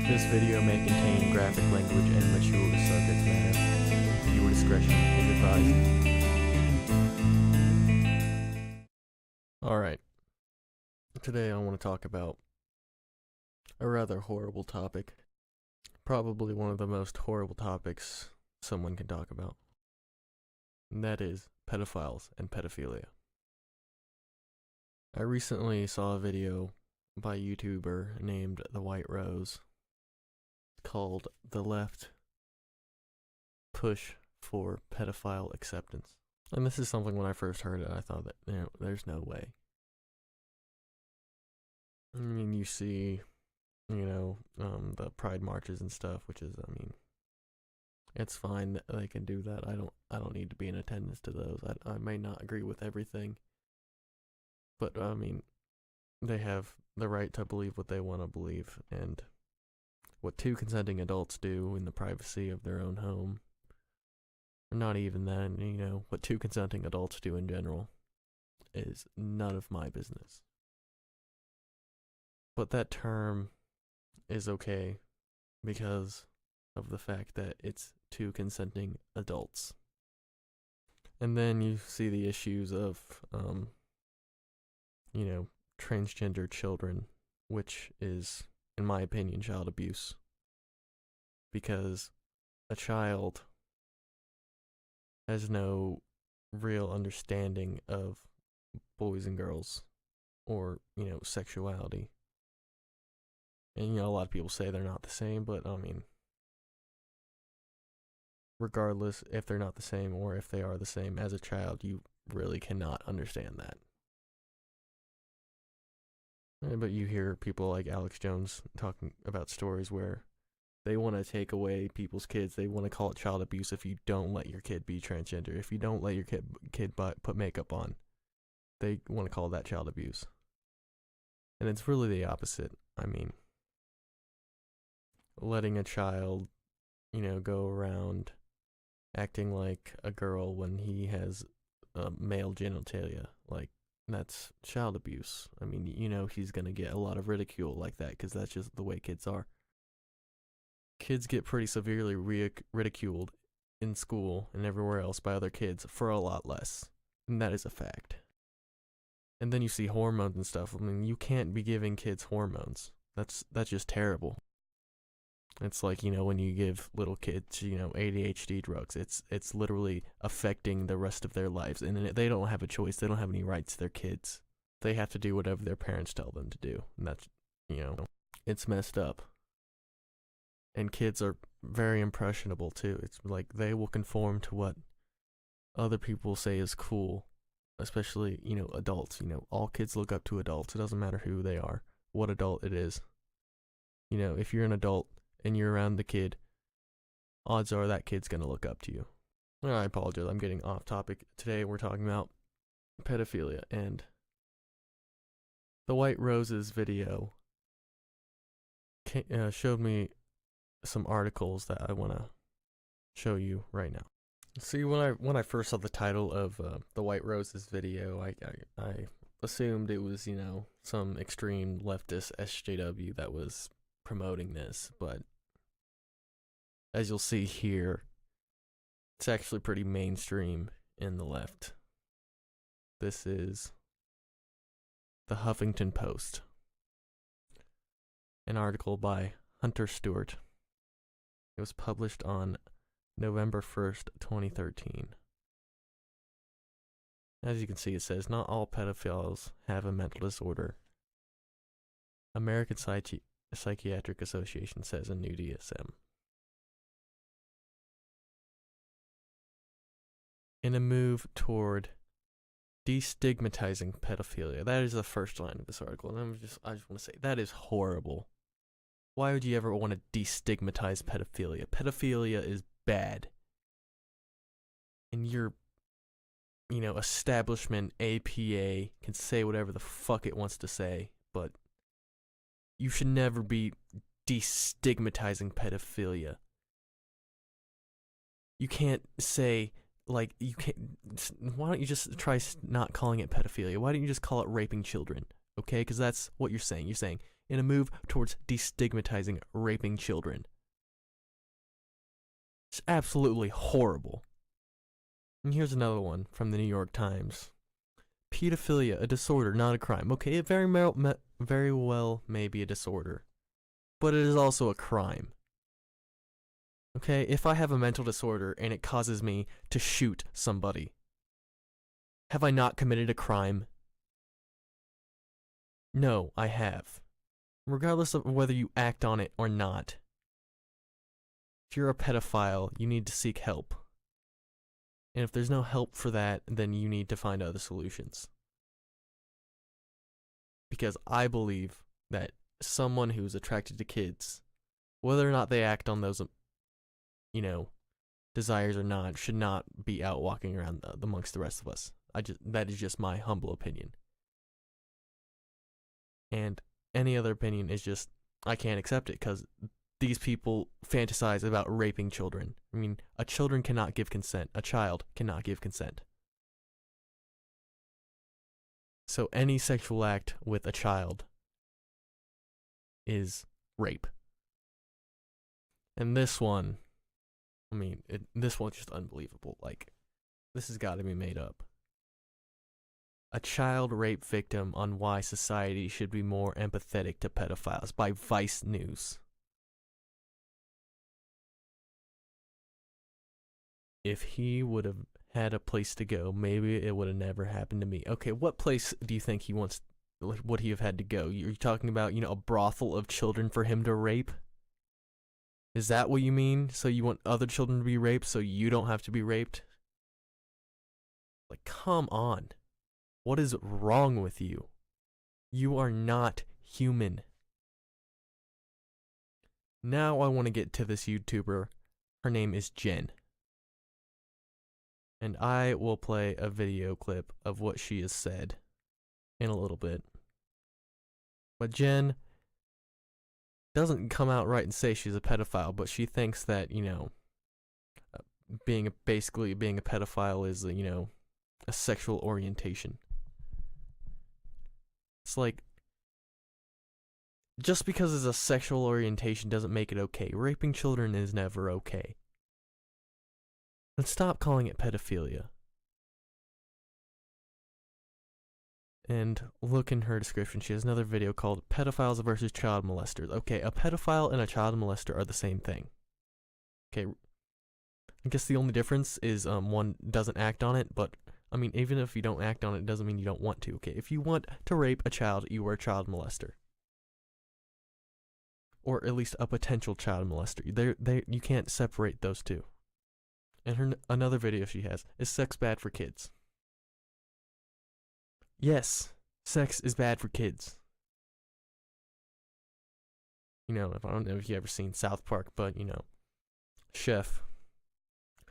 This video may contain graphic language and mature subject matter. Viewer discretion is advised. Alright, today I want to talk about a rather horrible topic. Probably one of the most horrible topics someone can talk about. And that is pedophiles and pedophilia. I recently saw a video by a YouTuber named The White Rose called "The Left Push for Pedophile Acceptance." And this is something when I first heard it, I thought that, there's no way. I mean, you see, the pride marches and stuff, which is, it's fine that they can do that. I don't need to be in attendance to those. I may not agree with everything, but they have the right to believe what they want to believe, and what two consenting adults do in the privacy of their own home, or not even that, what two consenting adults do in general is none of my business. But that term is okay because of the fact that it's two consenting adults. And then you see the issues of, transgender children, which is, in my opinion, child abuse. Because a child has no real understanding of boys and girls or, sexuality. And, a lot of people say they're not the same, but, regardless if they're not the same or if they are the same, as a child, you really cannot understand that. But you hear people like Alex Jones talking about stories where they want to take away people's kids. They want to call it child abuse if you don't let your kid be transgender. If you don't let your kid put makeup on, they want to call that child abuse. And it's really the opposite. Letting a child, go around acting like a girl when he has male genitalia, that's child abuse. He's going to get a lot of ridicule like that because that's just the way kids are. Kids get pretty severely ridiculed in school and everywhere else by other kids for a lot less. And that is a fact. And then you see hormones and stuff. You can't be giving kids hormones. That's just terrible. It's like, when you give little kids, ADHD drugs, it's literally affecting the rest of their lives. And they don't have a choice. They don't have any rights. They're kids. They have to do whatever their parents tell them to do. And that's, it's messed up. And kids are very impressionable, too. It's like they will conform to what other people say is cool. Especially, adults. All kids look up to adults. It doesn't matter who they are, what adult it is. If you're an adult and you're around the kid, odds are that kid's gonna look up to you. Well, I apologize, I'm getting off topic. Today we're talking about pedophilia, and the White Rose's video showed me some articles that I want to show you right now. See, when I first saw the title of the White Rose's video, I assumed it was, some extreme leftist SJW that was promoting this, but as you'll see here, it's actually pretty mainstream in the left. This is the Huffington Post, an article by Hunter Stewart. It was published on November 1st, 2013. As you can see, it says, "Not all pedophiles have a mental disorder. American Psychiatric Association says in new DSM." In a move toward destigmatizing pedophilia. That is the first line of this article, and I just want to say, that is horrible. Why would you ever want to destigmatize pedophilia? Pedophilia is bad. And your, establishment, APA, can say whatever the fuck it wants to say, but you should never be destigmatizing pedophilia. You can't say, why don't you just try not calling it pedophilia? Why don't you just call it raping children? Okay, because that's what you're saying. You're saying in a move towards destigmatizing raping children. It's absolutely horrible. And here's another one from the New York Times. Pedophilia, a disorder, not a crime. Okay, it very well may be a disorder, but it is also a crime. Okay, if I have a mental disorder and it causes me to shoot somebody, have I not committed a crime? No, I have. Regardless of whether you act on it or not. If you're a pedophile, you need to seek help. And if there's no help for that, then you need to find other solutions. Because I believe that someone who's attracted to kids, whether or not they act on those, desires or not, should not be out walking around amongst the rest of us. That is just my humble opinion. And any other opinion is just, I can't accept it because these people fantasize about raping children. I mean, a child cannot give consent. So any sexual act with a child is rape. And this one, this one's just unbelievable. Like, this has got to be made up. A child rape victim on why society should be more empathetic to pedophiles by Vice News. If he would have had a place to go, maybe it would have never happened to me. Okay, what place do you think he wants, would he have had to go? You're talking about, a brothel of children for him to rape? Is that what you mean? So you want other children to be raped so you don't have to be raped? Like, come on. What is wrong with you? You are not human. Now I want to get to this YouTuber. Her name is Jenn. And I will play a video clip of what she has said in a little bit. But Jenn doesn't come out right and say she's a pedophile, but she thinks that, being a pedophile is, a sexual orientation. It's like, just because it's a sexual orientation doesn't make it okay. Raping children is never okay. Let's stop calling it pedophilia. And look in her description, she has another video called Pedophiles versus Child Molesters. Okay, a pedophile and a child molester are the same thing. Okay, I guess the only difference is one doesn't act on it, but even if you don't act on it, doesn't mean you don't want to. Okay, if you want to rape a child, you are a child molester. Or at least a potential child molester. You can't separate those two. And another video she has is sex bad for kids. Yes, sex is bad for kids. I don't know if you've ever seen South Park, but Chef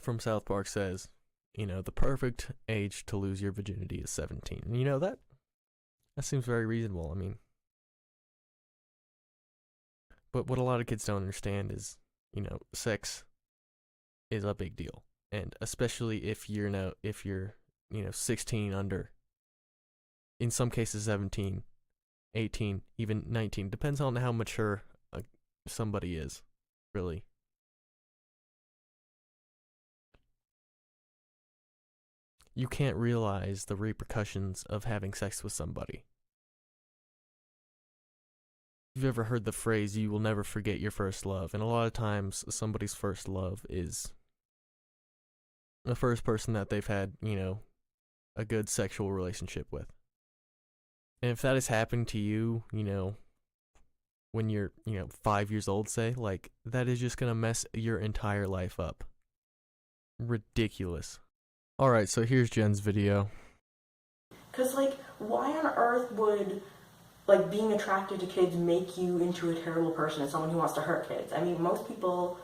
from South Park says, the perfect age to lose your virginity is 17. And that seems very reasonable. But what a lot of kids don't understand is, sex is a big deal. And especially if you're 16 under. In some cases 17, 18, even 19. Depends on how mature somebody is, really. You can't realize the repercussions of having sex with somebody. You've ever heard the phrase, you will never forget your first love, and a lot of times somebody's first love is the first person that they've had, a good sexual relationship with. And if that has happened to you, when you're, 5 years old, say, that is just gonna mess your entire life up. Ridiculous. Alright, so here's Jenn's video. Because, why on earth would, being attracted to kids make you into a terrible person and someone who wants to hurt kids? Most people,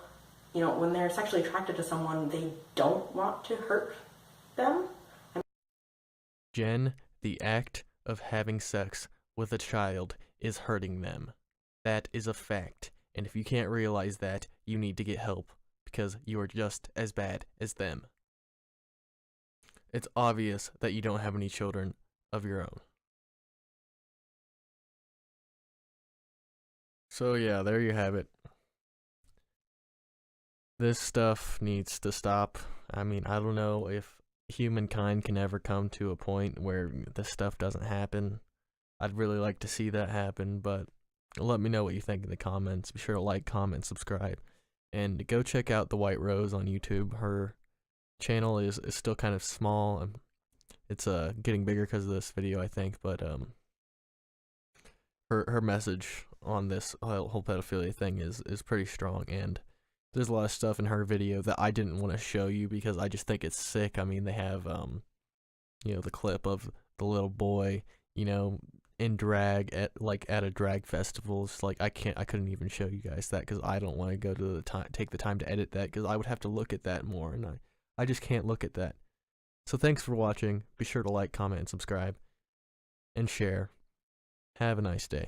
when they're sexually attracted to someone, they don't want to hurt them. Jenn, the act of having sex with a child is hurting them. That is a fact. And if you can't realize that, you need to get help, because you are just as bad as them. It's obvious that you don't have any children of your own. So yeah, there you have it. This stuff needs to stop. I mean, I don't know if humankind can ever come to a point where this stuff doesn't happen. I'd really like to see that happen, but let me know what you think in the comments. Be sure to like, comment, subscribe, and go check out the White Rose on YouTube. Her channel is still kind of small. It's getting bigger because of this video, I think, but her message on this whole pedophilia thing is pretty strong, and there's a lot of stuff in her video that I didn't want to show you because I just think it's sick. I mean, they have the clip of the little boy, in drag at a drag festival. It's like I couldn't even show you guys that because I don't want to go to take the time to edit that because I would have to look at that more, and I just can't look at that. So thanks for watching. Be sure to like, comment, and subscribe, and share. Have a nice day.